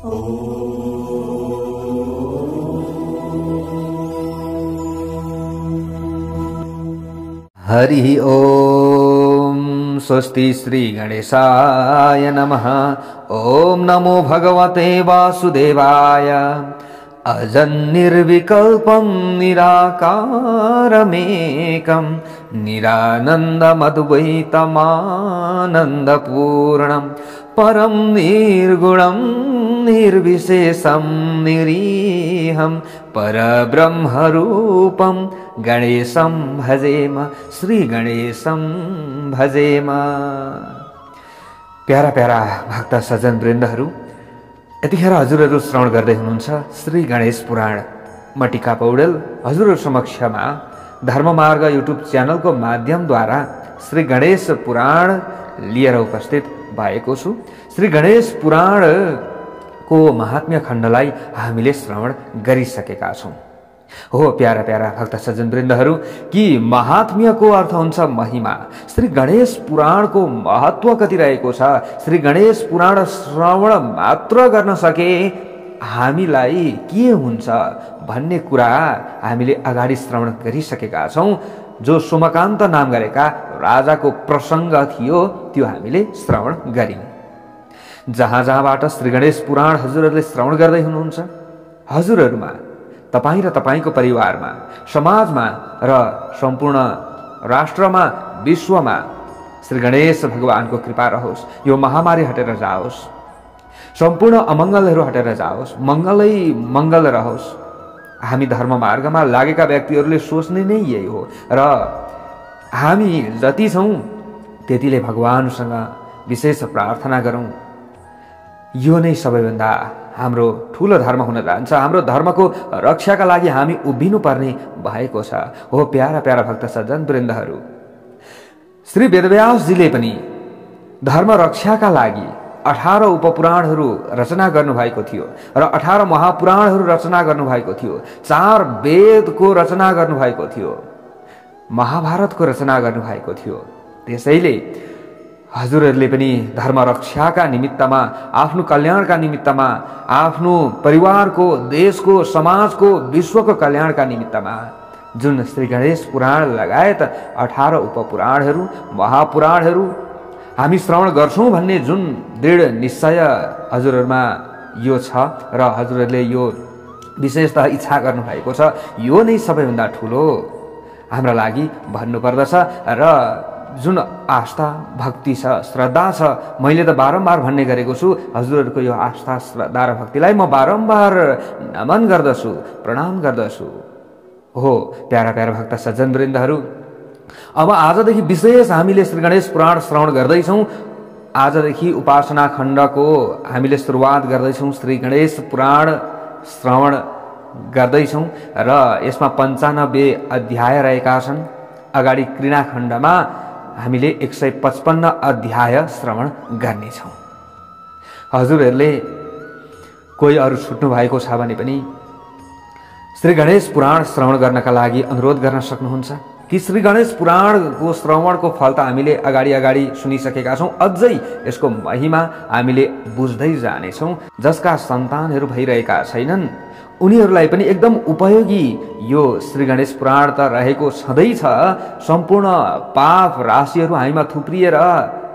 हरि ओम। स्वस्ति श्री गणेशाय नमः। ओम नमो भगवते वासुदेवाय। अजन्निर्विकल्पं निराकारमेकं निरानन्दमद्वैतमानन्दपूर्णं परं निर्गुणं निर्विशेषं निरीहं परब्रह्मरूपं गणेशं भजेम, श्री गणेशं भजेम। प्यारा प्यारा भक्त सज्जन वृन्दहरू, यतिखेर हजुरहरू श्रवण गर्दै हुनुहुन्छ श्री गणेश पुराण। म टिका पौडेल हजुरहरू समक्षमा धर्ममार्ग युट्युब च्यानलको माध्यमद्वारा श्री गणेश पुराण लिएर उपस्थित भएको छु। श्री गणेश पुराणको महात्म्य खण्डलाई हामीले श्रवण गरिसकेका छौँ। हो प्यारा प्यारा भक्त सज्जन वृन्दहरू, कि महात्म्यको अर्थ हुन्छ महिमा। श्री गणेश पुराणको महत्व कति रहेको छ, श्री गणेश पुराण श्रवण मात्र गर्न सके हामीलाई के हुन्छ भन्ने कुरा हामीले अगाडि श्रवण गरिसकेका छौँ। जो सोमकान्त नाम गरेका राजाको प्रसङ्ग थियो त्यो हामीले श्रवण गर्यौँ। जहाँ जहाँबाट श्री गणेश पुराण हजुरहरूले श्रवण गर्दै हुनुहुन्छ, हजुरहरूमा, तपाईँ र तपाईँको परिवारमा, समाजमा र सम्पूर्ण राष्ट्रमा, विश्वमा श्री गणेश भगवानको कृपा रहोस्। यो महामारी हटेर जाओस्, सम्पूर्ण अमङ्गलहरू हटेर जाओस्, मङ्गलै मङ्गल रहोस्। हामी धर्म मार्गमा लागेका व्यक्तिहरूले सोच्ने नै यही हो र हामी जति छौँ त्यतिले भगवानसँग विशेष प्रार्थना गरौँ। यो नै सबैभन्दा हाम्रो ठुलो धर्म हुन जान्छ। हाम्रो धर्मको रक्षाका लागि हामी उभिनु पर्ने भएको छ। हो प्यारा प्यारा भक्त सज्जन वृन्दहरू, श्री वेदव्यासजीले पनि धर्म रक्षाका लागि 18 उपपुराणहरू रचना गर्नुभएको थियो र 18 महापुराणहरू रचना गर्नुभएको थियो। 4 वेदको रचना गर्नुभएको थियो, महाभारतको रचना गर्नुभएको थियो। त्यसैले हजुरहरूले पनि धर्म रक्षाका निमित्तमा, आफ्नो कल्याणका निमित्तमा, आफ्नो परिवारको, देशको, समाजको, विश्वको कल्याणका निमित्तमा जुन श्री गणेश पुराण लगायत 18 उपपुराणहरू, महापुराणहरू हामी श्रवण गर्छौँ भन्ने जुन दृढ निश्चय हजुरहरूमा यो छ र हजुरहरूले यो विशेषतः इच्छा गर्नुभएको छ, यो नै सबैभन्दा ठुलो हाम्रा लागि भन्नुपर्दछ। र जुन आस्था भक्ति छ, श्रद्धा छ, मैले त बारम्बार भन्ने गरेको छु, हजुरहरूको यो आस्था श्रद्धा र भक्तिलाई म बारम्बार नमन गर्दछु, प्रणाम गर्दछु। हो प्यारा प्यारा भक्त सज्जन वृन्दहरू, अब आजदेखि विशेष हामीले श्री गणेश पुराण श्रवण गर्दैछौँ। आजदेखि उपासना खण्डको हामीले सुरुवात गर्दैछौँ। श्री गणेश पुराण श्रवण गर्दैछौँ र यसमा 95 अध्याय रहेका छन्। अगाडि क्रीडा खण्डमा हामीले 155 अध्याय श्रवण गर्नेछौँ। हजुरहरूले कोही अरू छुट्नु भएको छ भने पनि श्री गणेश पुराण श्रवण गर्नका लागि अनुरोध गर्न सक्नुहुन्छ। कि श्री गणेश पुराणको श्रवणको फल त हामीले अगाडि सुनिसकेका छौँ, अझै यसको महिमा हामीले बुझ्दै जानेछौँ। जसका सन्तानहरू भइरहेका छैनन् उनीहरूलाई पनि एकदम उपयोगी यो श्री गणेश पुराण त रहेको छँदैछ। सम्पूर्ण पाप राशिहरू हामीमा थुप्रिएर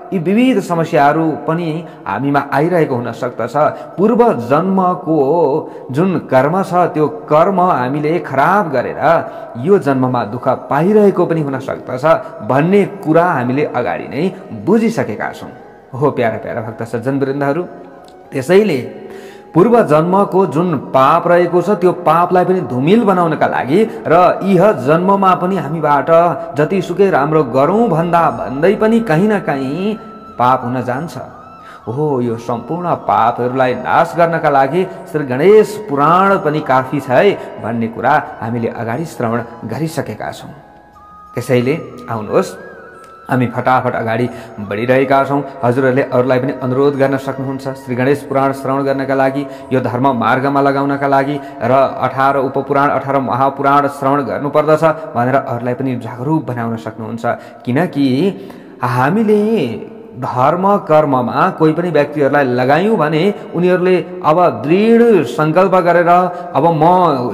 यी विविध समस्याहरू पनि हामीमा आइरहेको हुन सक्दछ। पूर्व जन्मको जुन कर्म छ त्यो कर्म हामीले खराब गरेर यो जन्ममा दुःख पाइरहेको पनि हुन सक्दछ भन्ने कुरा हामीले अगाडि नै बुझिसकेका छौँ। हो प्यारा प्यारा भक्त सज्जन वृन्दहरू, त्यसैले पूर्व जन्मको जुन पाप रहेको छ त्यो पापलाई पनि धुमिल बनाउनका लागि र यह जन्ममा पनि हामीबाट जतिसुकै राम्रो गरौँ भन्दै पनि कहीँ न कहीँ पाप हुन जान्छ। हो यो सम्पूर्ण पापहरूलाई नाश गर्नका लागि श्री गणेश पुराण पनि काफी छ है भन्ने कुरा हामीले अगाडि श्रवण गरिसकेका छौँ। त्यसैले आउनुहोस् हामी फटाफट अगाडि बढिरहेका छौँ। हजुरहरूले अरूलाई पनि अनुरोध गर्न सक्नुहुन्छ श्री गणेश पुराण श्रवण गर्नका लागि, यो धर्म मार्गमा लगाउनका लागि र 18 उपपुराण 18 महापुराण श्रवण गर्नुपर्दछ भनेर अरूलाई पनि जागरुक बनाउन सक्नुहुन्छ। किनकि हामीले धर्म कर्ममा कोही पनि व्यक्तिहरूलाई लगायौँ भने उनीहरूले अब दृढ सङ्कल्प गरेर अब म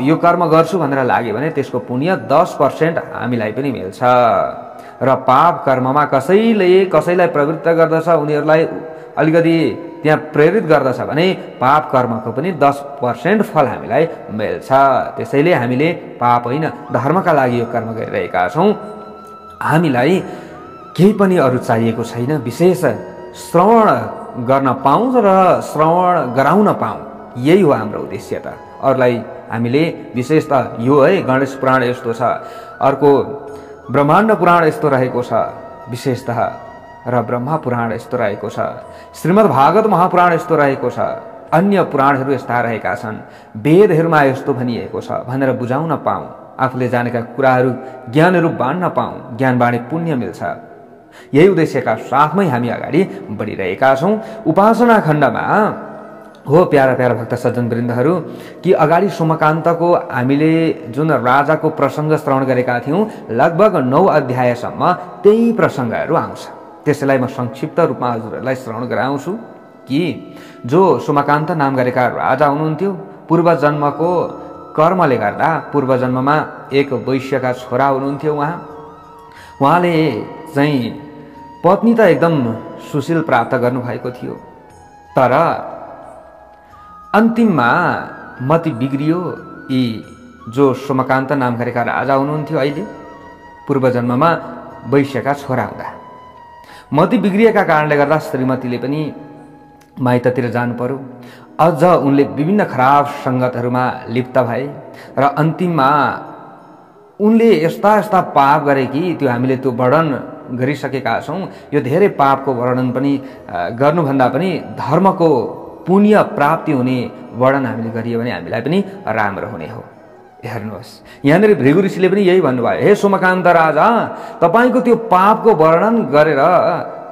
यो कर्म गर्छु भनेर लाग्यो भने त्यसको पुण्य 10% हामीलाई पनि मिल्छ। र पाप कर्ममा कसैलाई प्रवृत्त गर्दछ, उनीहरूलाई अलिकति त्यहाँ प्रेरित गर्दछ भने पाप कर्मको पनि 10% फल हामीलाई मिल्छ। त्यसैले हामीले पाप होइन धर्मका लागि यो कर्म गरिरहेका छौँ। हामीलाई केही पनि अरू चाहिएको छैन, विशेष श्रवण गर्न पाऊँ र श्रवण गराउन पाऊँ, यही हो हाम्रो उद्देश्य। त अरूलाई हामीले विशेष त यो है गणेश पुराण यस्तो छ, अर्को ब्रह्माण्ड पुराण यस्तो रहेको छ विशेषतः, र ब्रह्मा पुराण यस्तो रहेको छ, श्रीमद् भागवत महापुराण यस्तो रहेको छ, अन्य पुराणहरू यस्ता रहेका छन्, वेदहरूमा यस्तो भनिएको छ भनेर बुझाउन पाऊँ, आफूले जानेका कुराहरू ज्ञानहरू बाँड्न पाऊँ, ज्ञान बाँडे पुण्य मिल्छ। यही उद्देश्यका साथमै हामी अगाडि बढिरहेका छौँ। उपासना खण्डमा हो प्यारा प्यारा भक्त सज्जन वृन्दहरू कि अगाडि सोमकान्तको हामीले जुन राजाको प्रसङ्ग श्रवण गरेका थियौँ, लगभग 9 अध्यायसम्म त्यही प्रसङ्गहरू आउँछ। त्यसैलाई म संक्षिप्त रूपमा हजुरहरूलाई श्रवण गराउँछु कि जो सोमकान्त नाम गरेका राजा हुनुहुन्थ्यो, पूर्व जन्मको कर्मले गर्दा पूर्व जन्ममा एक वैश्यका छोरा हुनुहुन्थ्यो। उहाँले चाहिँ पत्नी त एकदम सुशील प्राप्त गर्नुभएको थियो, तर अन्तिममा मति बिग्रियो। यी जो सोमकान्त नाम गरेका राजा हुनुहुन्थ्यो, अहिले पूर्व जन्ममा वैश्यका छोरा हुँदा मति बिग्रिएका कारणले गर्दा श्रीमतीले पनि माइततिर जानु पर्यो। अझ उनले विभिन्न खराब सङ्गतहरूमा लिप्त भए र अन्तिममा उनले यस्ता यस्ता पाप गरे कि त्यो हामीले त्यो वर्णन गरिसकेका छौँ। यो धेरै पापको वर्णन पनि गर्नुभन्दा पनि धर्मको पुण्य प्राप्ति हुने वर्णन हामीले गरियो भने हामीलाई पनि राम्रो हुने हो। हेर्नुहोस्, यहाँनिर भृगु ऋषिले पनि यही भन्नुभयो, हे सोमकान्त राजा, तपाईँको त्यो पापको वर्णन गरेर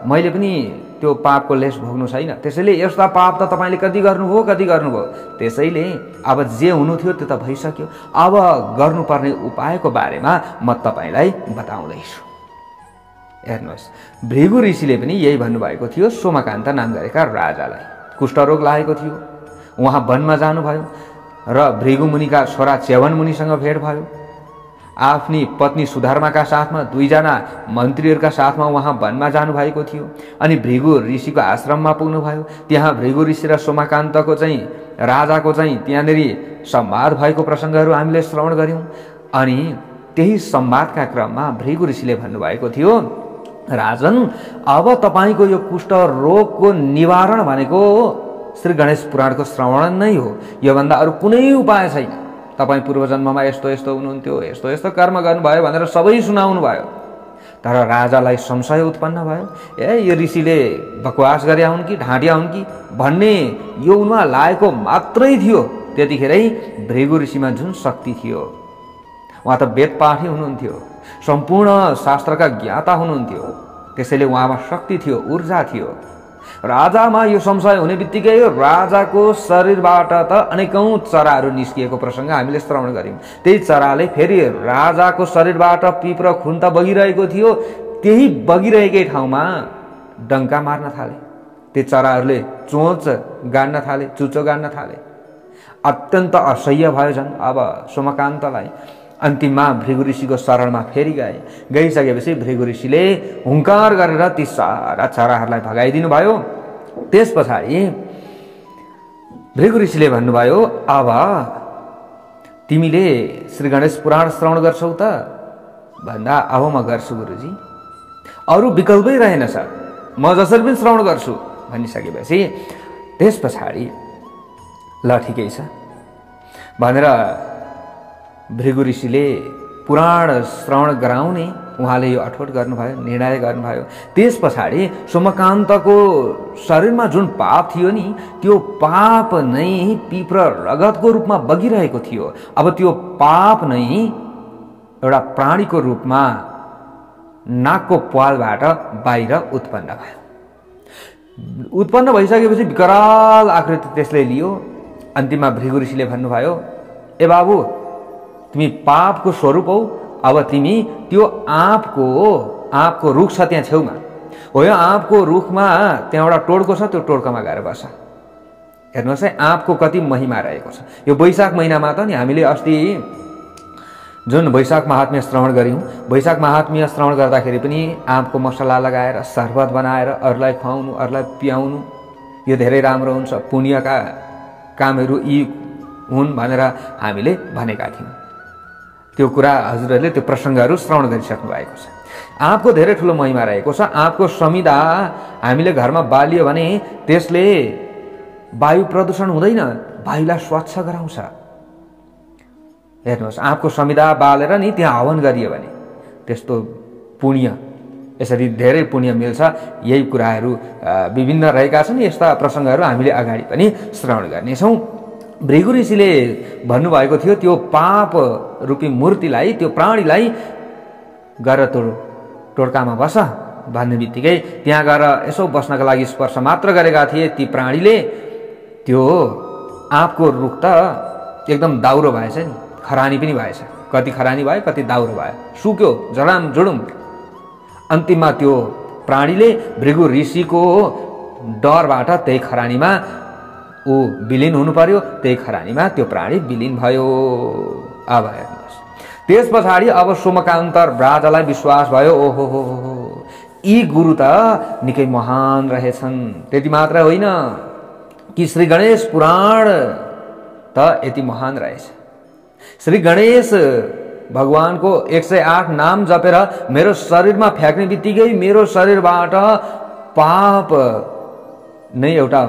मैले पनि त्यो पापको लेस भोग्नु छैन, त्यसैले यस्ता पाप त तपाईँले कति गर्नुभयो। त्यसैले अब जे हुनु थियो त्यो त भइसक्यो, अब गर्नुपर्ने उपायको बारेमा म तपाईँलाई बताउँदैछु। हेर्नुहोस्, भृगु ऋषिले पनि यही भन्नुभएको थियो। सोमकान्त नाम गरेका राजालाई कुष्ठरोग लागेको थियो, उहाँ वनमा जानुभयो र भृगु मुनिका छोरा च्यवन मुनिसँग भेट भयो। आफ्नी पत्नी सुधर्माका साथमा 2 जना मन्त्रीहरूका साथमा उहाँ वनमा जानुभएको थियो। अनि भृगु ऋषिको आश्रममा पुग्नुभयो। त्यहाँ भृगु ऋषि र सोमकान्तको चाहिँ राजाको चाहिँ त्यहाँनिर संवाद भएको प्रसङ्गहरू हामीले श्रवण गऱ्यौँ। अनि त्यही संवादका क्रममा भृगु ऋषिले भन्नुभएको थियो, राजन, अब तपाईँको यो कुष्ठ रोगको निवारण भनेको श्री गणेश पुराणको श्रवण नै हो, योभन्दा अरू कुनै उपाय छैन। तपाईँ पूर्व जन्ममा यस्तो यस्तो हुनुहुन्थ्यो, यस्तो यस्तो कर्म गर्नुभयो भनेर सबै सुनाउनु भयो। तर राजालाई संशय उत्पन्न भयो, यो ऋषिले बकवास गरे हुन् कि ढाँटिया हुन् कि भन्ने यो उनमा लागेको मात्रै थियो। त्यतिखेरै भृगु ऋषिमा जुन शक्ति थियो, उहाँ त वेदपाठी हुनुहुन्थ्यो, सम्पूर्ण शास्त्रका ज्ञाता हुनुहुन्थ्यो, त्यसैले उहाँमा शक्ति थियो, ऊर्जा थियो। राजामा यो संशय हुने बित्तिकै राजाको शरीरबाट त अनेकौं चराहरू निस्किएको प्रसङ्ग हामीले श्रवण गर्यौं। त्यही चराले फेरि राजाको शरीरबाट पिप र खुन त बगिरहेको थियो, त्यही बगिरहेकै ठाउँमा डङ्का मार्न थाले। ती चराहरूले चोच गाड्न थाले, चुचो गाड्न थाले। अत्यन्त असह्य भयो झन् अब सोमकान्तलाई। अन्तिममा भृगु ऋषिको शरणमा फेरि गइसकेपछि भृगु ऋषिले हुङ्कार गरेर ती सारा चराहरूलाई भगाइदिनु भयो। त्यस पछाडि भृगु ऋषिले भन्नुभयो, अब तिमीले श्री गणेश पुराण श्रवण गर्छौ त? भन्दा अब म गर्छु गुरुजी, अरू विकल्पै रहेनछ, म जसरी पनि श्रवण गर्छु भनिसकेपछि त्यस पछाडि ल ठिकै छ भनेर भृगु ऋषिले पुराण श्रवण गराउने उहाँले यो अठोट गर्नुभयो, निर्णय गर्नुभयो। त्यस पछाडि सोमकान्तको शरीरमा जुन पाप थियो नि, त्यो पाप नै पिप र रगतको रूपमा बगिरहेको थियो। अब त्यो पाप नै एउटा प्राणीको रूपमा नाकको प्वालबाट बाहिर उत्पन्न भयो। उत्पन्न भइसकेपछि विकराल आकृति त्यसले लियो। अन्तिममा भृगु ऋषिले भन्नुभयो, ए बाबु, तिमी पापको स्वरूप हौ, अब तिमी त्यो आँपको रुख छ त्यहाँ छेउमा, हो यो आँपको रुखमा त्यहाँ एउटा टोड्को छ, त्यो टोड्कामा गएर बस। हेर्नुहोस् है आँपको कति महिमा रहेको छ। यो वैशाख महिनामा त नि हामीले अस्ति जुन वैशाख महात्म्य श्रवण गऱ्यौँ, वैशाख महात्म्य श्रवण गर्दाखेरि पनि आँपको मसला लगाएर शरबत बनाएर अरूलाई खुवाउनु, अरूलाई पियाउनु यो धेरै राम्रो हुन्छ, पुण्यका कामहरू यी हुन् भनेर हामीले भनेका थियौँ। त्यो कुरा हजुरहरूले त्यो प्रसङ्गहरू श्रवण गरिसक्नु भएको छ। आँपको धेरै ठुलो महिमा रहेको छ। आँपको समिधा हामीले घरमा बालियो भने त्यसले वायु प्रदूषण हुँदैन, वायुलाई स्वच्छ गराउँछ। हेर्नुहोस् आँपको समिधा बालेर नि त्यहाँ हवन गरियो भने त्यस्तो पुण्य, यसरी धेरै पुण्य मिल्छ। यही कुराहरू विभिन्न रहेका छन्। यस्ता प्रसङ्गहरू हामीले अगाडि पनि श्रवण गर्नेछौँ। भृगु ऋषिले भन्नुभएको थियो त्यो पाप रूपी मूर्तिलाई, त्यो प्राणीलाई गएर टोड्कामा बस भन्ने बित्तिकै त्यहाँ गएर यसो बस्नका लागि स्पर्श मात्र गरेका थिए ती प्राणीले। त्यो आँपको रुख त एकदम दाउरो भएछ नि, खरानी पनि भएछ। कति खरानी भयो, कति दाउरो भयो, सुक्यो जडाम जुडुम। अन्तिममा त्यो प्राणीले भृगु ऋषिको डरबाट त्यही खरानीमा ऊ विलिन हुनु पर्यो, त्यही खरानीमा त्यो प्राणी विलिन भयो। अब हेर्नुहोस् त्यस पछाडि अब सोमकान्त राजालाई विश्वास भयो, ओहो हो यी गुरु त निकै महान रहेछन्। त्यति मात्र होइन कि श्री गणेश पुराण त यति महान रहेछ। श्री गणेश भगवानको 108 नाम जपेर मेरो शरीरमा फ्याँक्ने बित्तिकै मेरो शरीरबाट पाप नै एउटा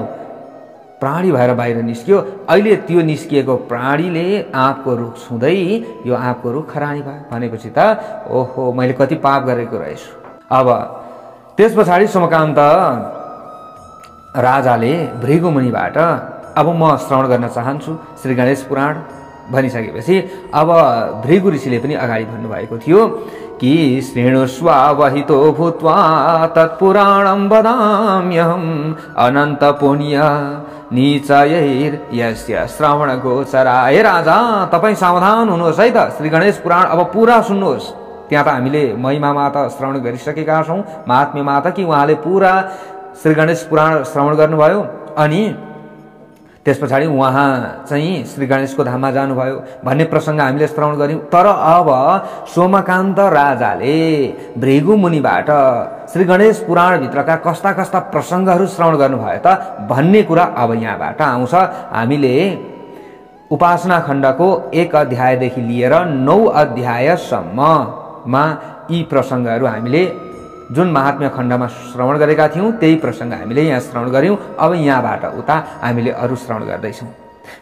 प्राणी भएर बाहिर निस्कियो। अहिले त्यो निस्किएको प्राणीले आँपको रुख छुँदै यो आँपको रुख खरानी भयो भनेपछि त ओहो मैले कति पाप गरेको रहेछु। अब त्यस पछाडि सोमकान्त राजाले भृगु मुनिबाट अब म श्रवण गर्न चाहन्छु श्री गणेश पुराण भनिसकेपछि अब भृगु ऋषिले पनि अगाडि भन्नुभएको थियो कि श्रेणुष्वावहितो भूत्वा तत्पुराणं वदाम्यहम् अनन्त पुण्य निचयैर यस्य श्रवण गोचरा। हे राजा तपाईँ सावधान हुनुहोस् है त, श्री गणेश पुराण अब पुरा सुन्नुहोस्। त्यहाँ त हामीले महिमामा त श्रवण गरिसकेका छौँ, महात्म्यमा त कि उहाँले पुरा श्री गणेश पुराण श्रवण गर्नुभयो। अनि त्यस पछाडि उहाँ चाहिँ श्री गणेशको धाममा जानुभयो भन्ने प्रसङ्ग हामीले श्रवण गऱ्यौँ। तर अब सोमकान्त राजाले भृगु मुनिबाट श्री गणेश पुराणभित्रका कस्ता कस्ता प्रसङ्गहरू श्रवण गर्नुभयो त भन्ने कुरा अब यहाँबाट आउँछ। हामीले उपासना खण्डको 1 अध्यायदेखि लिएर 9 अध्यायसम्ममा यी प्रसङ्गहरू हामीले जुन महात्म्य खण्डमा श्रवण गरेका थियौँ त्यही प्रसङ्ग हामीले यहाँ श्रवण गऱ्यौँ। अब यहाँबाट उता हामीले अरू श्रवण गर्दैछौँ।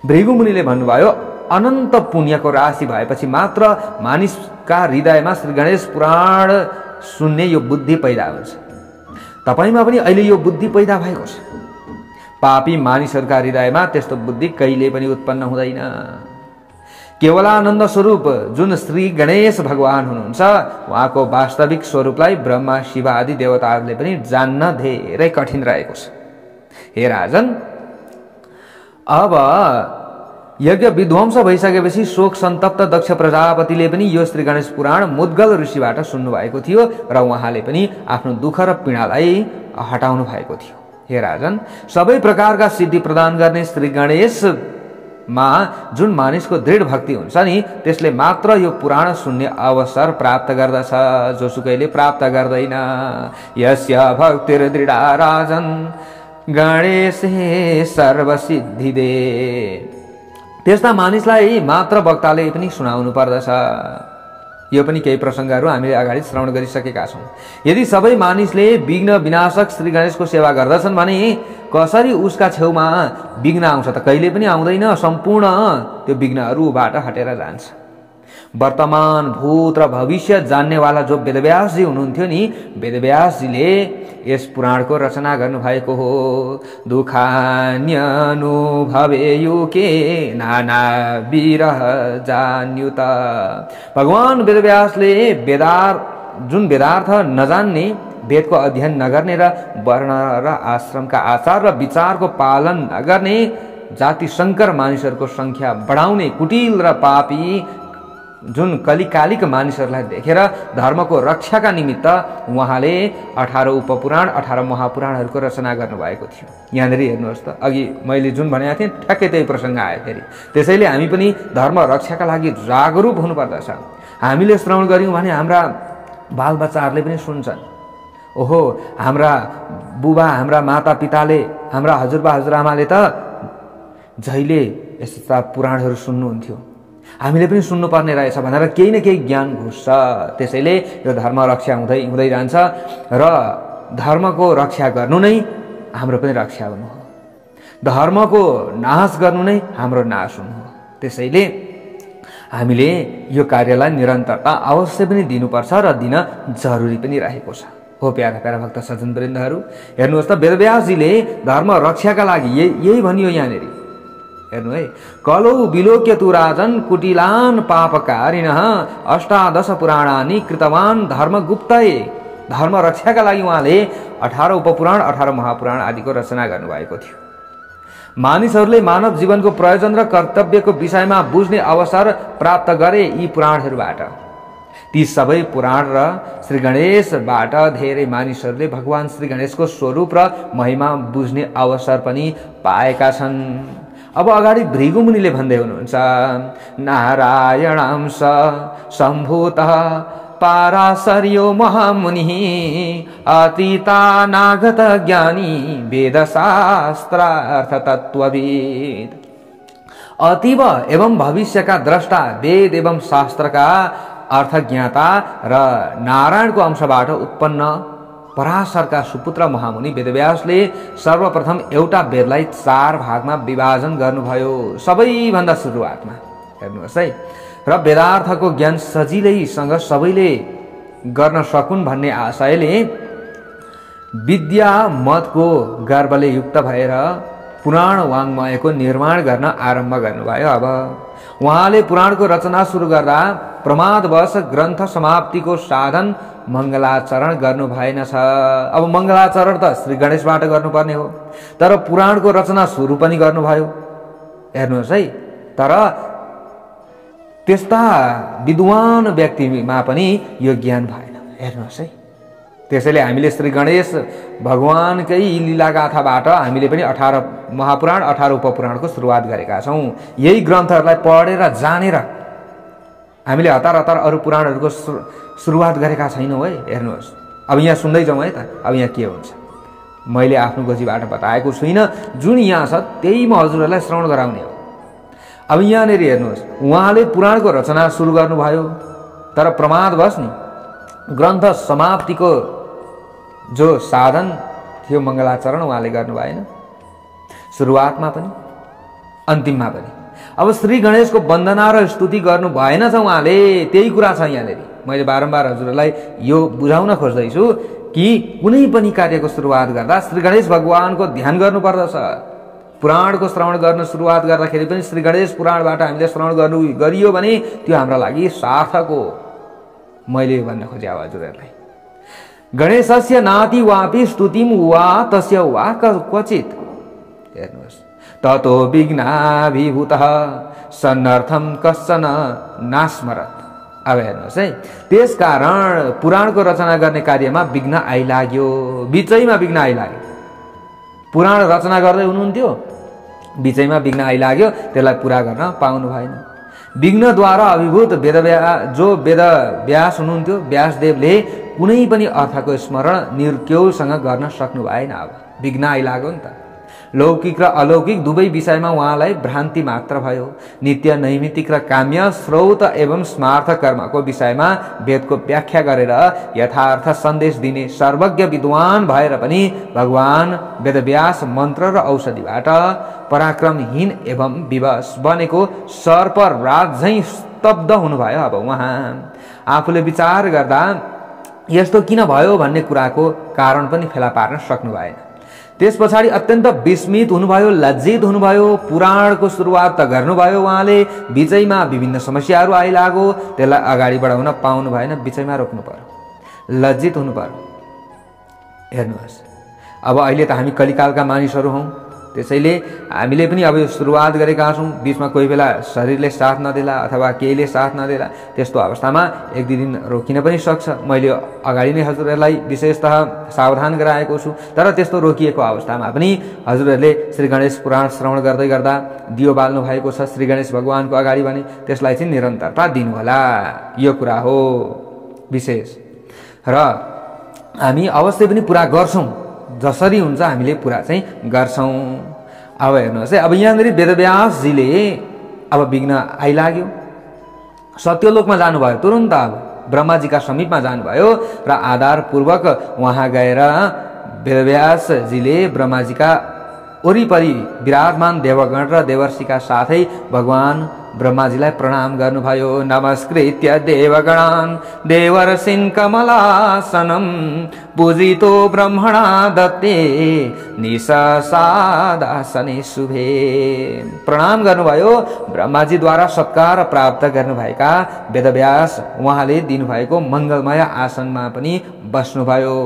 भृगु मुनिले भन्नुभयो अनन्त पुण्यको राशि भएपछि मात्र मानिसका हृदयमा श्री गणेश पुराण सुन्ने यो बुद्धि पैदा हुन्छ। तपाईँमा पनि अहिले यो बुद्धि पैदा भएको छ। पापी मानिसहरूका हृदयमा त्यस्तो बुद्धि कहिले पनि उत्पन्न हुँदैन। केवलानन्द स्वरूप जुन श्री गणेश भगवान हुनुहुन्छ उहाँको वास्तविक स्वरूपलाई ब्रह्मा शिव आदि देवताहरूले पनि जान्न धेरै कठिन रहेको छ। हे राजन अब यज्ञ विध्वंस भइसकेपछि शोक सन्तप्त दक्ष प्रजापतिले पनि यो श्री गणेश पुराण मुद्गल ऋषिबाट सुन्नु भएको थियो र उहाँले पनि आफ्नो दुःख र पीडालाई हटाउनु भएको थियो। हे राजन सबै प्रकारका सिद्धि प्रदान गर्ने श्री गणेश मा जुन मानिसको दृढ भक्ति हुन्छ नि त्यसले मात्र यो पुराण सुन्ने अवसर प्राप्त गर्दछ, जोसुकैले प्राप्त गर्दैन। यस्य भक्तिर दृढा राजन गणेशे सर्वसिद्धिदे। त्यस्ता मानिसलाई मात्र वक्ताले पनि सुनाउनु पर्दछ। यो पनि केही प्रसङ्गहरू हामीले अगाडि श्रवण गरिसकेका छौँ। यदि सबै मानिसले विघ्न विनाशक श्री गणेशको सेवा गर्दछन् भने कसरी उसका छेउमा विघ्न आउँछ त? कहिले पनि आउँदैन। सम्पूर्ण त्यो विघ्नहरूबाट हटेर जान्छ। वर्तमान भूत र भविष्य जान्नेवाला जो वेदव्यासजी हुनुहुन्थ्यो नि, वेदव्यासजीले यस पुराणको रचना गर्नुभएको हो। दुःखान्यनुभवेयुके नाना विरह जान्युत। भगवान वेदव्यासले जुन वेदार्थ नजान्ने, वेदको अध्ययन नगर्ने र वर्ण र आश्रमका आचार र विचारको पालन नगर्ने जाति शङ्कर मानिसहरूको सङ्ख्या बढाउने कुटिल र पापी जुन कलिकालिक मानिसहरूलाई देखेर धर्मको रक्षाका निमित्त उहाँले 18 उपपुराण 18 महापुराणहरूको रचना गर्नुभएको थियो। यहाँनिर हेर्नुहोस् त, अघि मैले जुन भनेको थिएँ ठ्याक्कै त्यही प्रसङ्ग आयो फेरि। त्यसैले हामी पनि धर्म रक्षाका लागि जागरुक हुनुपर्दछ। हामीले श्रवण गऱ्यौँ भने हाम्रा बालबच्चाहरूले पनि सुन्छन्। ओहो, हाम्रा बुबा हाम्रा मातापिताले हाम्रा हजुरबा हजुरआमाले त जहिले यस्ता पुराणहरू सुन्नुहुन्थ्यो, हामीले पनि सुन्नुपर्ने रहेछ भनेर केही न केही ज्ञान घुस्छ। त्यसैले यो धर्म रक्षा हुँदै हुँदै जान्छ र धर्मको रक्षा गर्नु नै हाम्रो पनि रक्षा हुनु हो, धर्मको नाश गर्नु नै हाम्रो नाश हुनु हो। त्यसैले हामीले यो कार्यलाई निरन्तरता अवश्य पनि दिनुपर्छ र दिन जरुरी पनि रहेको छ। हो प्यारा प्यारा भक्त सज्जनवृन्दहरू, हेर्नुहोस् त, वेदव्यासजीले धर्म रक्षाका लागि यही भनियो यहाँनिर। हेर्नु है, कलौ विलोक्य तु राजन कुटिलान पापकारिणः अष्टादश पुराणानि कृतवान धर्मगुप्तये। धर्म रक्षाका लागि उहाँले 18 उपपुराण 18 महापुराण आदिको रचना गर्नुभएको थियो। मानिसहरूले मानव जीवनको प्रयोजन र कर्तव्यको विषयमा बुझ्ने अवसर प्राप्त गरे यी पुराणहरूबाट। ती सबै पुराण र श्री गणेशबाट धेरै मानिसहरूले भगवान श्री गणेशको स्वरूप र महिमा बुझ्ने अवसर पनि पाएका छन्। अब अगाडि भृगुमुनिले भन्दै हुनुहुन्छ, नारायणं स सम्भूतः पाराशर्यो महामुनिः अतीतानागत ज्ञानी वेदशास्त्रार्थ तत्त्वविद। अतीव एवं भविष्यका द्रष्टा, वेद एवं शास्त्रका अर्थज्ञाता र नारायणको अंशबाट उत्पन्न पराशरका सुपुत्र महामुनि वेदव्यासले सर्वप्रथम एउटा वेदलाई 4 भागमा विभाजन गर्नुभयो, सबैभन्दा सुरुवातमा। हेर्नुहोस् है, र वेदार्थको ज्ञान सजिलैसँग सबैले गर्न सकुन् भन्ने आशयले विद्या मतको गर्वले युक्त भएर पुराण वाङ्मयको निर्माण गर्न आरम्भ गर्नुभयो। अब उहाँले पुराणको रचना सुरु गर्दा प्रमादवश ग्रन्थ समाप्तिको साधन मङ्गलाचरण गर्नु भएन छ। अब मङ्गलाचरण त श्री गणेशबाट गर्नुपर्ने हो, तर पुराणको रचना सुरु पनि गर्नुभयो। हेर्नुहोस् है, तर त्यस्ता विद्वान व्यक्तिमा पनि यो ज्ञान भएन। हेर्नुहोस् है, त्यसैले हामीले श्री गणेश भगवानकै लीलागाथाबाट हामीले पनि 18 महापुराण 18 उपपुराणको सुरुवात गरेका छौँ। यही ग्रन्थहरूलाई पढेर जानेर हामीले हतार हतार अरू पुराणहरूको सुरुवात गरेका छैनौँ है। हेर्नुहोस्, अब यहाँ सुन्दै जाउँ है त। अब यहाँ के हुन्छ, मैले आफ्नो गोजीबाट बताएको छुइनँ, जुन यहाँ छ त्यही म हजुरहरूलाई श्रवण गराउने हो। अब यहाँनिर हेर्नुहोस्, उहाँले पुराणको रचना सुरु गर्नुभयो, तर प्रमादवश नि ग्रन्थ समाप्तिको जो साधन थियो मङ्गलाचरण उहाँले गर्नु भएन, सुरुवातमा पनि अन्तिममा पनि। अब श्री गणेशको वन्दना र स्तुति गर्नु भएन छ उहाँले, त्यही कुरा छ यहाँनिर। मैले बारम्बार हजुरहरूलाई यो बुझाउन खोज्दैछु कि कुनै पनि कार्यको सुरुवात गर्दा श्री गणेश भगवानको ध्यान गर्नुपर्दछ। पुराणको श्रवण गर्न सुरुवात गर्दाखेरि पनि श्री गणेश पुराणबाट हामीले श्रवण गरियो भने त्यो हाम्रो लागि सार्थक हो। मैले भन्न खोजेँ हजुरहरूलाई, गणेशस्य नाति वापि स्तुतिम वा तस्य वा क्वचित। हेर्नुहोस्, ततो विघ्नाभिभूतः सन्नर्थम कश्चन नास्मरत्। अब हेर्नुहोस् है, त्यसकारण पुराणको रचना गर्ने कार्यमा विघ्न आइलाग्यो, बिचैमा विघ्न आइलाग्यो। पुराण रचना गर्दै हुनुहुन्थ्यो, बिचैमा विघ्न आइलाग्यो, त्यसलाई पुरा गर्न पाउनु भएन। विघ्नद्वारा अभिभूत जो वेदव्यास हुनुहुन्थ्यो, व्यासदेवले कुनै पनि अर्थको स्मरण निर्क्यौसँग गर्न सक्नु भएन। अब विघ्न आइलाग्यो नि त। लौकिक र अलौकिक दुवै विषयमा उहाँलाई भ्रान्ति मात्र भयो। नित्य नैमित्तिक र काम्य स्रोत एवं स्मार्थ कर्मको विषयमा वेदको व्याख्या गरेर यथार्थ सन्देश दिने सर्वज्ञ विद्वान भएर पनि भगवान वेदव्यास मन्त्र र औषधिबाट पराक्रमहीन एवं विवश बनेको सर्पराज झैँ स्तब्ध हुनुभयो। अब उहाँ आफूले विचार गर्दा यस्तो किन भयो भन्ने कुराको कारण पनि फेला पार्न सक्नु भएन। त्यस पछाडि अत्यन्त विस्मित हुनुभयो, लज्जित हुनुभयो। पुराणको सुरुवात त गर्नुभयो उहाँले, बिचैमा विभिन्न समस्याहरू आइलाग्यो, त्यसलाई अगाडि बढाउन पाउनु भएन, बिचैमा रोक्नु पर्यो, लज्जित हुनु पर्यो। हेर्नुहोस्, अब अहिले त हामी कलिकालका मानिसहरू हौँ, त्यसैले हामीले पनि अब यो सुरुवात गरेका छौँ, बिचमा कोही बेला शरीरले साथ नदेला अथवा केहीले साथ नदेला, त्यस्तो अवस्थामा एक दुई दिन रोकिन पनि सक्छ। मैले अगाडि नै हजुरहरूलाई विशेषतः सावधान गराएको छु। तर त्यस्तो रोकिएको अवस्थामा पनि हजुरहरूले श्री गणेश पुराण श्रवण गर्दै गर्दा दियो बाल्नु भएको छ श्री गणेश भगवानको अगाडि भने त्यसलाई चाहिँ निरन्तरता दिनुहोला, यो कुरा हो विशेष। र हामी अवश्य पनि पुरा गर्छौँ, जसरी हुन्छ हामीले पुरा चाहिँ गर्छौँ। अब हेर्नुहोस् है, अब यहाँनिर वेदव्यासजीले अब विघ्न आइलाग्यो, सत्यलोकमा जानुभयो, तुरुन्त अब ब्रह्माजीका समीपमा जानुभयो र आधारपूर्वक उहाँ गएर वेदव्यासजीले ब्रह्माजीका वरिपरि विराजमान देवगण र देवर्षिका साथै भगवान ब्रह्माजीलाई प्रणाम गर्नुभयो। नमस्कृत्य देवगणान् देवर्षिन् कमलासनं पूजितो ब्रह्मणा दत्ते निशासादासने शुभे। प्रणाम गर्नुभयो। ब्रह्माजीद्वारा सत्कार प्राप्त गर्नुभएका वेदव्यास उहाँले दिनुभएको मङ्गलमय आसनमा पनि बस्नुभयो।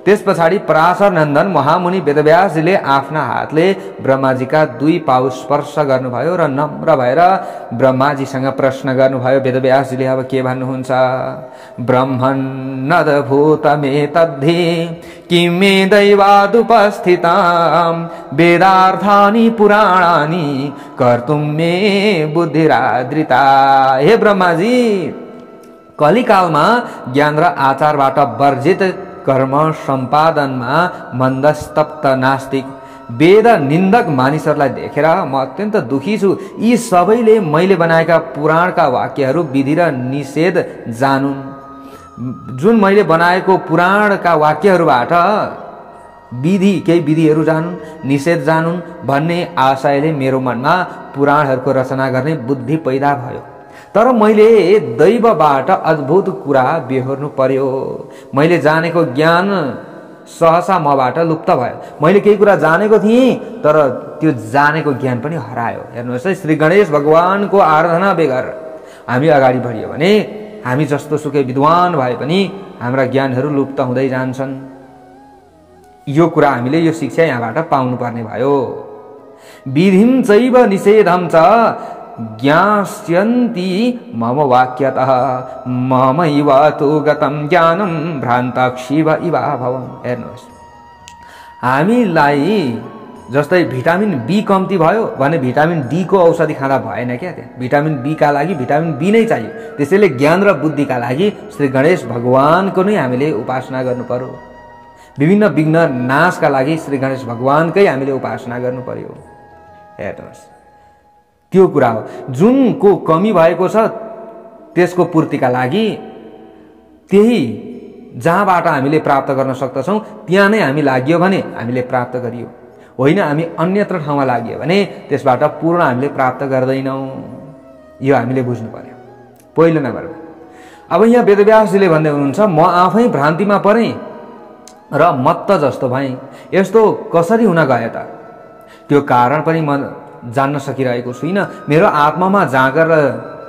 त्यस पछाडि पराशर नन्दन महामुनि वेदव्यासजीले आफ्ना हातले ब्रह्माजीका दुई पाउ स्पर्श गर्नुभयो र नम्र भएर ब्रह्माजीसँग प्रश्न गर्नुभयो। वेदव्यासजीले अब के भन्नुहुन्छ? ब्रह्मन्नदभूतमेतद्धि किं मे दैवादुपस्थितां वेदार्थानि पुराणानि कर्तुं मे बुद्धिरादृता। हे ब्रह्माजी, कलिकालमा ज्ञान र आचारबाट वर्जित कर्म सम्पादनमा मन्दस्तप्त नास्तिक वेद निन्दक मानिसहरूलाई देखेर म अत्यन्त दुखी छु। यी सबैले मैले बनाएका पुराणका वाक्यहरू विधि र निषेध जानुन्। जुन मैले बनाएको पुराणका वाक्यहरूबाट विधि, केही विधिहरू जानुन्, निषेध जानुन् भन्ने आशयले मेरो मनमा पुराणहरूको रचना गर्ने बुद्धि पैदा भयो। तर मैले दैवबाट अद्भुत कुरा बेहोर्नु पर्यो। मैले जानेको ज्ञान सहसा मबाट लुप्त भयो। मैले केही कुरा जानेको थिएँ, तर त्यो जानेको ज्ञान पनि हरायो। हेर्नुहोस् है, श्री गणेश भगवानको आराधना बेगर हामी अगाडि बढियो भने हामी जस्तो सुकै विद्वान भए पनि हाम्रा ज्ञानहरू लुप्त हुँदै जान्छन्। यो कुरा हामीले, यो शिक्षा यहाँबाट पाउनुपर्ने भयो। विधिं चैव निषेधं च ज्ञास्यन्ति मम वाक्यतः ममैव तु गतं ज्ञानं भ्रान्तक्षिव इव भवम्। हेर्नुहोस्, हामीलाई जस्तै भिटामिन बी कम्ती भयो भने भिटामिन डी को औषधि खाँदा भएन क्या। त्यहाँ भिटामिन बी का लागि भिटामिन बी नै चाहियो। त्यसैले ज्ञान र बुद्धिका लागि श्री गणेश भगवानको नै हामीले उपासना गर्नु पर्यो। विभिन्न विघ्न नाशका लागि श्री गणेश भगवानकै हामीले उपासना गर्नु पर्यो। हेर्नुहोस्, त्यो कुरा हो। जुनको कमी भएको छ त्यसको पूर्तिका लागि त्यही जहाँबाट हामीले प्राप्त गर्न सक्दछौँ त्यहाँ नै हामी लाग्यो भने हामीले प्राप्त गरियो, होइन हामी अन्यत्र ठाउँमा लाग्यो भने त्यसबाट पूर्ण हामीले प्राप्त गर्दैनौँ। यो हामीले बुझ्नु पर्यो पहिलो नम्बरमा। अब यहाँ वेदव्यासजीले भन्दै हुनुहुन्छ, म आफै भ्रान्तिमा परेँ र मत्त जस्तो भएँ। यस्तो कसरी हुन गयो त? त्यो कारण पनि म जान्न सकिरहेको छुइनँ। मेरो आत्मामा जाँगर र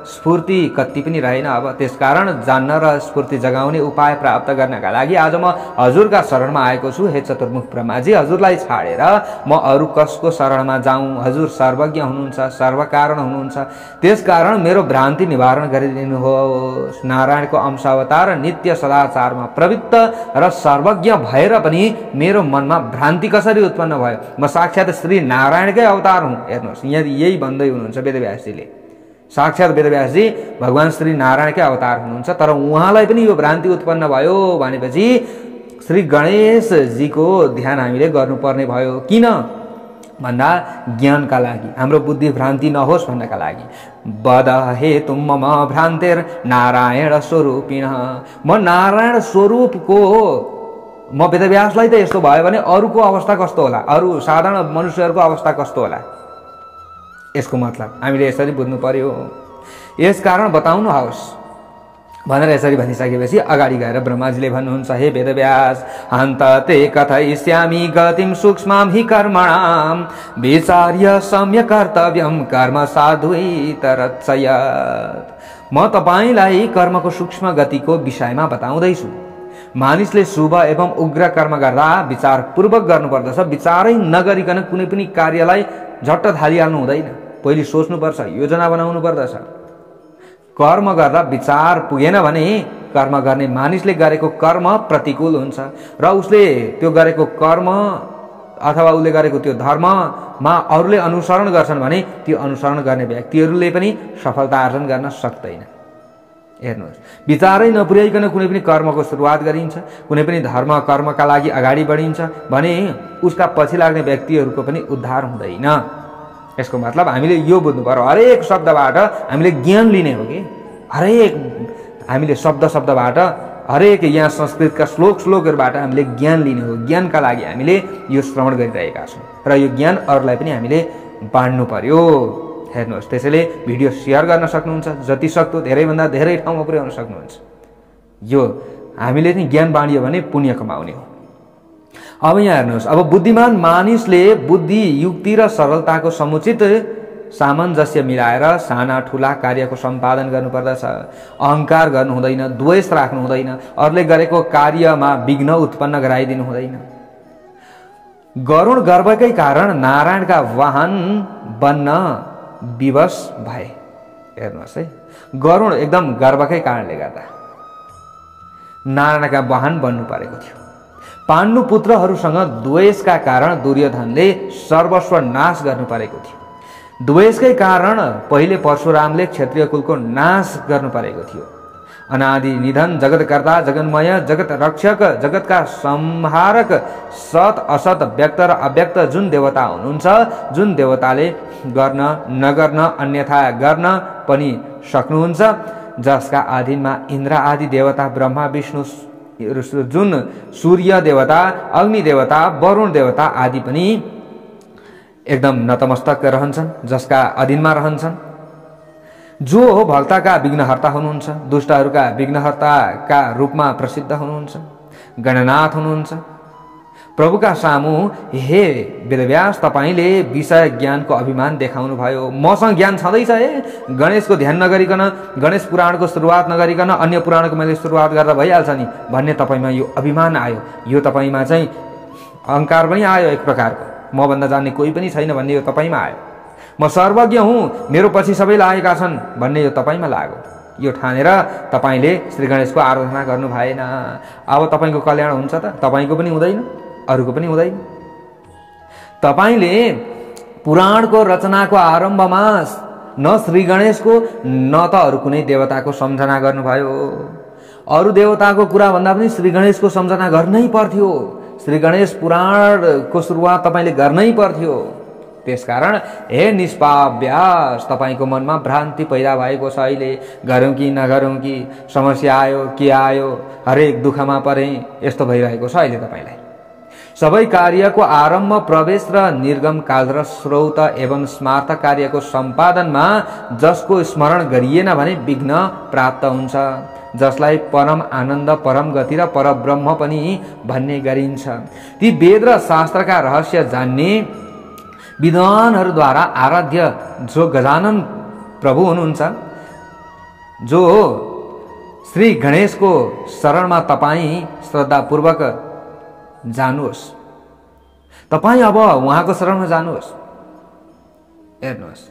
स्फूर्ति कति पनि रहेन। अब त्यसकारण जान्न र स्फूर्ति जगाउने उपाय प्राप्त गर्नका लागि आज म हजुरका शरणमा आएको छु। हे चतुर्मुख ब्रह्माजी, हजुरलाई छाडेर म अरू कसको शरणमा जाउँ? हजुर सर्वज्ञ हुनुहुन्छ, सर्वकारण हुनुहुन्छ। त्यसकारण मेरो भ्रान्ति निवारण गरिदिनुहोस्। नारायणको अंश अवतार, नित्य सदाचारमा प्रवृत्त र सर्वज्ञ भएर पनि मेरो मनमा भ्रान्ति कसरी उत्पन्न भयो? म साक्षात् श्री नारायणकै अवतार हुँ। हेर्नुहोस्, यहाँ यही भन्दै हुनुहुन्छ वेदव्यासजीले। साक्षात् वेदव्यासजी भगवान श्री नारायणकै अवतार हुनुहुन्छ, तर उहाँलाई पनि यो भ्रान्ति उत्पन्न भयो भनेपछि श्री गणेशजीको ध्यान हामीले गर्नुपर्ने भयो। किन भन्दा ज्ञानका लागि, हाम्रो बुद्धि भ्रान्ति नहोस् भन्नका लागि। बद हेतु मम भ्रान्तिर नारायण स्वरूपिण। म नारायण स्वरूपको म वेदव्यासलाई त यस्तो भयो भने अरूको अवस्था कस्तो होला? अरू साधारण मनुष्यहरूको अवस्था कस्तो होला? यसको मतलब हामीले यसरी बुझ्नु पर्यो। यसकारण बताउनुहोस् भनेर यसरी भनिसकेपछि अगाडि गएर ब्रह्माजीले भन्नुहुन्छ, हे वेदव्यास, हन्त ते कथयिष्यामि गतिं सूक्ष्मां हि कर्मणां विचार्य सम्यक् कर्तव्यं कर्म साधुतरत्सयत्। म तपाईलाई कर्मको सूक्ष्म गतिको विषयमा बताउँदैछु। मानिसले शुभ एवं उग्र कर्म गर्दा विचारपूर्वक गर्नुपर्दछ। विचारै नगरिकन कुनै पनि कार्यलाई झट्ट थालिहाल्नु हुँदैन। पहिले सोच्नुपर्छ, योजना बनाउनु पर्दछ। कर्म गर्दा विचार पुगेन भने कर्म गर्ने मानिसले गरेको कर्म प्रतिकूल हुन्छ र उसले त्यो गरेको कर्म अथवा उसले गरेको त्यो धर्ममा अरूले अनुसरण गर्छन् भने त्यो अनुसरण गर्ने व्यक्तिहरूले पनि सफलता आर्जन गर्न सक्दैन। हेर्नुहोस्, विचारै नपुर्याइकन कुनै पनि कर्मको सुरुवात गरिन्छ, कुनै पनि धर्म कर्मका लागि अगाडि बढिन्छ भने उसका पछि लाग्ने व्यक्तिहरूको पनि उद्धार हुँदैन। यसको मतलब हामीले यो बुझ्नु पर्यो, हरेक शब्दबाट हामीले ज्ञान लिने हो कि हरेक हामीले शब्दबाट हरेक यहाँ संस्कृतका श्लोकहरूबाट हामीले ज्ञान लिने हो। ज्ञानका लागि हामीले यो श्रवण गरिरहेका छौँ र यो ज्ञान अरूलाई पनि हामीले बाँड्नु पर्यो। हेर्नुहोस्, त्यसैले भिडियो सेयर गर्न सक्नुहुन्छ, जति सक्दो धेरैभन्दा धेरै ठाउँमा पुर्याउन सक्नुहुन्छ। यो हामीले नि ज्ञान बाँडियो भने पुण्य कमाउने हो। अब यहाँ हेर्नुहोस्, अब बुद्धिमान मानिसले बुद्धि, युक्ति र सरलताको समुचित सामञ्जस्य मिलाएर साना ठुला कार्यको सम्पादन गर्नुपर्दछ। अहङ्कार गर्नु हुँदैन, द्वेष राख्नु हुँदैन, अरूले गरेको कार्यमा विघ्न उत्पन्न गराइदिनु हुँदैन। गरुड गर्वकै कारण नारायणका वाहन बन्न विवश भए। हेर्नुहोस् है, गरुड एकदम गर्वकै कारणले गर्दा नारायणका वाहन बन्नु परेको थियो। पाण्डु पुत्रहरूसँग द्वेषका कारण दुर्योधनले सर्वस्व नाश गर्नु परेको थियो। द्वेषकै कारण पहिले परशुरामले क्षत्रिय कुलको नाश गर्नु परेको थियो। अनादि निधन, जगतकर्ता, जगन्मय, जगत रक्षक, जगतका संहारक, सत असत, व्यक्त र अव्यक्त जुन देवता हुनुहुन्छ, जुन देवताले गर्न नगर्न अन्यथा गर्न पनि सक्नुहुन्छ, जसका अधीनमा इन्द्र आदि देवता, ब्रह्मा विष्णु, जुन सूर्य देवता, अग्नि देवता, वरुण देवता आदि पनि एकदम नतमस्तक रहन्छन्, जसका अधीनमा रहन्छन्, जो भक्तका विघ्नहर्ता हुनुहुन्छ, दुष्टहरूका विघ्नहर्ताका रूपमा प्रसिद्ध हुनुहुन्छ, गणनाथ हुनुहुन्छ। प्रभुका सामु हे वेदव्यास, तपाईले विषय ज्ञानको अभिमान देखाउनु भयो। मसँग ज्ञान छँदैछ हे, गणेशको ध्यान नगरिकन, गणेश पुराणको सुरुवात नगरिकन अन्य पुराणको मैले सुरुवात गर्दा भइहाल्छ नि भन्ने तपाईमा यो अभिमान आयो। यो तपाईमा चाहिँ अहङ्कार पनि आयो एक प्रकारको, म भन्दा जान्ने कोही पनि छैन भन्ने यो तपाईमा आयो। म सर्वज्ञ हुँ, मेरो पछि सबै लागेका छन् भन्ने यो तपाईमा लाग्यो। यो ठानेर तपाईले श्री गणेशको आराधना गर्नु भएन। अब तपाईको कल्याण हुन्छ त? तपाईको पनि हुँदैन, अरूको पनि हुँदैन। तपाईले पुराणको रचनाको आरम्भमा न श्री गणेशको न त अरू कुनै देवताको सम्झना गर्नुभयो। अरू देवताको कुरा भन्दा पनि श्री गणेशको सम्झना गर्नै पर्थ्यो। श्री गणेश पुराणको सुरुवात तपाईले गर्नै पर्थ्यो। त्यसकारण हे निष्पाप व्यास, तपाईको मनमा भ्रान्ति पैदा भएको छ। अहिले गरौँ कि नगरौँ कि, समस्या आयो के आयो, हरेक दुःखमा परे, यस्तो भइरहेको छ अहिले तपाईलाई। सबै कार्यको आरम्भ, प्रवेश र निर्गम काल र स्रोत एवं स्मार्त कार्यको सम्पादनमा जसको स्मरण गरिएन भने विघ्न प्राप्त हुन्छ, जसलाई परम आनन्द, परम गति र परब्रह्म पनि भन्ने गरिन्छ। ती वेद र शास्त्रका रहस्य जान्ने विद्वानहरूद्वारा आराध्य जो गजानन प्रभु हुनुहुन्छ, जो श्री गणेशको शरणमा तपाईँ श्रद्धापूर्वक जानुहोस्। तपाईँ अब उहाँको शरणमा जानुहोस्। हेर्नुहोस्,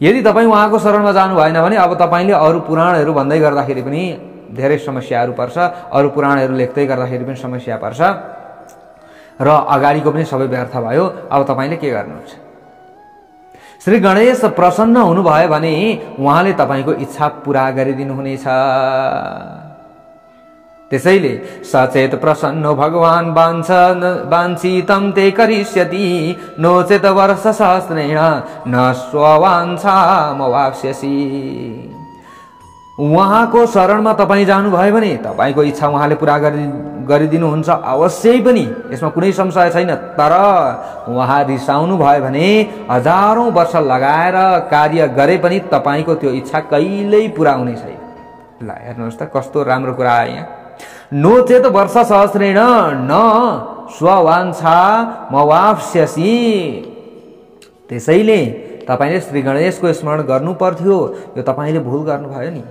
यदि तपाईँ उहाँको शरणमा जानु भएन भने अब तपाईले अरू पुराणहरू भन्दै गर्दाखेरि पनि धेरै समस्याहरू पर्छ, अरू पुराणहरू लेख्दै गर्दाखेरि पनि समस्या पर्छ र अगाडिको पनि सबै व्यर्थ भयो। अब तपाईले के गर्नुहुन्छ? श्री गणेश प्रसन्न हुनुभयो भने उहाँले तपाईको इच्छा पूरा गरिदिनुहुनेछ। त्यसैले सचेत प्रसन्नो भगवान वाञ्छितं ते करिष्यति, नो चेत वर्ष सहस्रेण न स्ववाञ्छामवाप्स्यसि। उहाँको शरणमा तपाईँ जानुभयो भने तपाईको इच्छा उहाँले पूरा गरिदिनुहुन्छ अवश्यै पनि, यसमा कुनै संशय छैन। तर उहाँ रिसाउनु भयो भने हजारौं वर्ष लगाएर कार्य गरे पनि तपाईको त्यो इच्छा कहिल्यै पूरा हुने छैन। ल हेर्नुहोस् त कस्तो राम्रो कुरा आयो यहाँ। नो चेत वर्ष सहस्रेण न स्ववाञ्छामवाप्स्यसि। त्यसैले तपाईले श्री गणेशको स्मरण गर्नु पर्थ्यो, यो तपाईले भुल गर्नुभयो नि।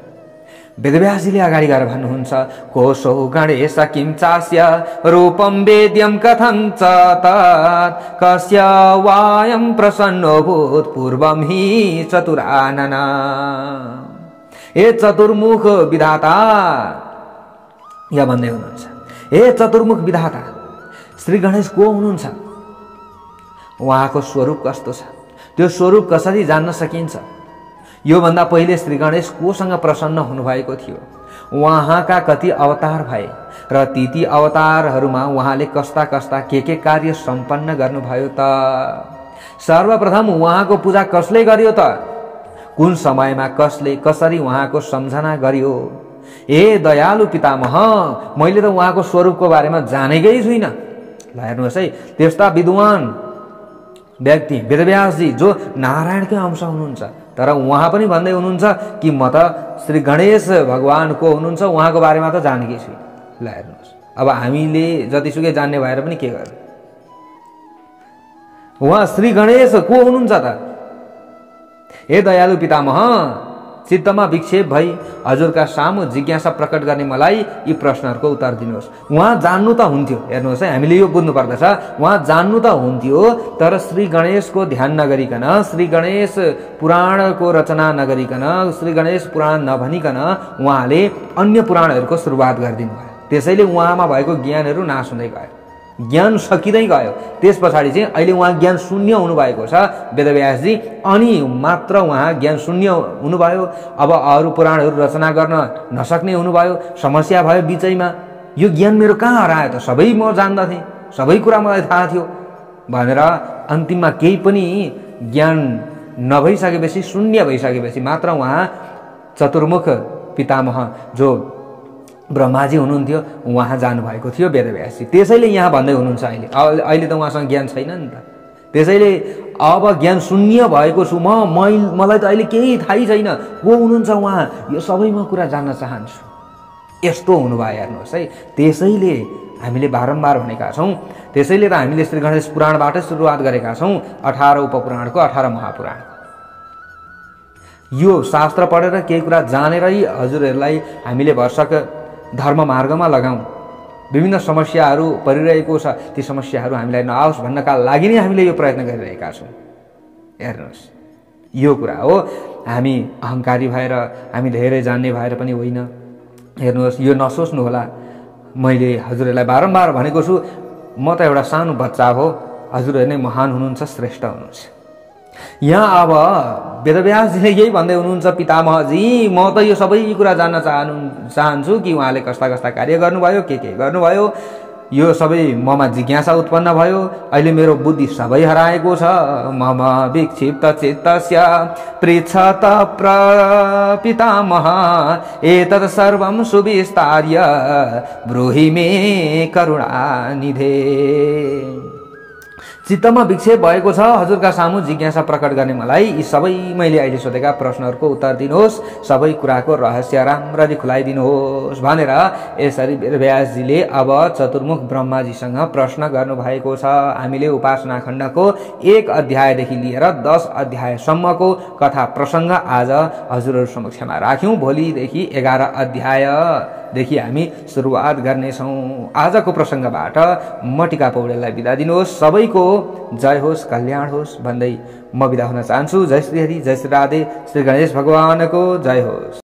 वेदव्यासजीले अगाडि गएर भन्नुहुन्छ कोशो गणेश किं चास्य रूपं वेद्यं कथं च तत् कस्य वायं प्रसन्नो भूत् पूर्वं हि चतुरानन। ए चतुर्मुख विधाता, या भन्दै हुनुहुन्छ हे चतुर्मुख विधाता, श्री गणेश को हुनुहुन्छ, उहाँको स्वरूप कस्तो छ, त्यो स्वरूप कसरी जान्न सकिन्छ। यो भन्दा पहिले श्री गणेश कोसँग प्रसन्न हुनुभएको थियो, उहाँका कति अवतार भए र ती अवतारहरूमा उहाँले कस्ता कस्ता के कार्य सम्पन्न गर्नुभयो त। सर्वप्रथम उहाँको पूजा कसले गर्यो त, कुन समयमा कसले कसरी उहाँको सम्झना गर्यो। ए दयालु पितामह, मैले त उहाँको स्वरूपको बारेमा जानेकै छुइनँ। ल हेर्नुहोस् है, त्यस्ता विद्वान व्यक्ति वेदव्यासजी जो नारायणकै अंश हुनुहुन्छ, तर उहाँ पनि भन्दै हुनुहुन्छ कि म त श्री गणेश भगवान को हुनुहुन्छ उहाँको बारेमा त जानेकै छुइनँ। ल हेर्नुहोस्, अब हामीले जतिसुकै जान्ने भएर पनि के गर्नु। उहाँ श्री गणेश को हुनुहुन्छ त। हे दयालु पितामह, चित्तमा विक्षेप भई हजुरका सामु जिज्ञासा प्रकट गर्ने मलाई यी प्रश्नहरूको उत्तर दिनुहोस्। उहाँ जान्नु त हुन्थ्यो, हेर्नुहोस् है, हामीले यो बुझ्नु पर्दछ, उहाँ जान्नु त हुन्थ्यो, तर श्री गणेशको ध्यान नगरिकन, श्री गणेश पुराणको रचना नगरिकन, श्री गणेश पुराण नभनिकन उहाँले अन्य पुराणहरूको सुरुवात गरिदिनु भयो। त्यसैले उहाँमा भएको ज्ञानहरू नाश हुँदै गयो, ज्ञान सकिँदै गयो। त्यस पछाडि चाहिँ अहिले उहाँ ज्ञान शून्य हुनुभएको छ वेदव्यासजी, अनि मात्र उहाँ ज्ञान शून्य हुनुभयो। अब अरू पुराणहरू रचना गर्न नसक्ने हुनुभयो, समस्या भयो बिचैमा, यो ज्ञान मेरो कहाँ हरायो त, सबै म जान्दथेँ, सबै कुरा मलाई थाहा थियो भनेर अन्तिममा केही पनि ज्ञान नभइसकेपछि, शून्य भइसकेपछि मात्र उहाँ चतुर्मुख पितामह जो ब्रह्माजी हुनुहुन्थ्यो उहाँ जानुभएको थियो वेदव्यासजी। त्यसैले यहाँ भन्दै हुनुहुन्छ अहिले त उहाँसँग ज्ञान छैन नि त, त्यसैले अब ज्ञान शून्य भएको छु मलाई त अहिले केही थाहै छैन, को हुनुहुन्छ उहाँ, यो सबै म कुरा जान्न चाहन्छु। यस्तो हुनुभयो, हेर्नुहोस् है। त्यसैले हामीले बारम्बार भनेका छौँ, त्यसैले त हामीले श्री गणेश पुराणबाटै सुरुवात गरेका छौँ, 18 उपपुराणको 18 महापुराण। यो शास्त्र पढेर केही कुरा जानेरै हजुरहरूलाई हामीले भरसक धर्म मार्गमा लगाउँ, विभिन्न समस्याहरू परिरहेको छ, ती समस्याहरू हामीलाई नआओस् भन्नका लागि नै हामीले यो प्रयत्न गरिरहेका छौँ। हेर्नुहोस्, यो कुरा हो, हामी अहङ्कारी भएर, हामी धेरै जान्ने भएर पनि होइन। हेर्नुहोस्, यो नसोच्नु होला, मैले हजुरहरूलाई बारम्बार भनेको छु, म त एउटा सानो बच्चा हो, हजुरहरू नै महान हुनुहुन्छ, श्रेष्ठ हुनुहुन्छ। यहाँ अब वेदव्यासजीले यही भन्दै हुनुहुन्छ, पितामहजी म त यो सबै कुरा जान्न चाहन्छु कि उहाँले कस्ता कस्ता कार्य गर्नुभयो, के गर्नुभयो, यो सबै ममा जिज्ञासा उत्पन्न भयो। अहिले मेरो बुद्धि सबै हराएको छ। मम विक्षिप्त चित्तस्य पृच्छत पितामह एतत् सर्वं सुविस्तार्य ब्रूहि मे करुणानिधे। चित्तमा विक्षेप भएको छ, हजुरका सामु जिज्ञासा प्रकट गर्ने मलाई यी सबै मैले अहिले सोधेका प्रश्नहरूको उत्तर दिनुहोस्, सबै कुराको रहस्य राम्ररी खुलाइदिनुहोस् भनेर यसरी वेदव्यासजीले अब चतुर्मुख ब्रह्माजीसँग प्रश्न गर्नुभएको छ। हामीले उपासना खण्डको 1 अध्यायदेखि लिएर 10 अध्यायसम्मको कथा प्रसङ्ग आज हजुरहरू समक्षमा राख्यौँ। भोलिदेखि 11 अध्यायदेखि हामी सुरुवात गर्नेछौँ। आजको प्रसङ्गबाट म टिका पौडेललाई बिदा दिनुहोस्। सबैको जय होस्, कल्याण होस् भन्दै म बिदा हुन चाहन्छु। जय श्री हरि, जय श्री राधे, श्री गणेश भगवानको जय होस्।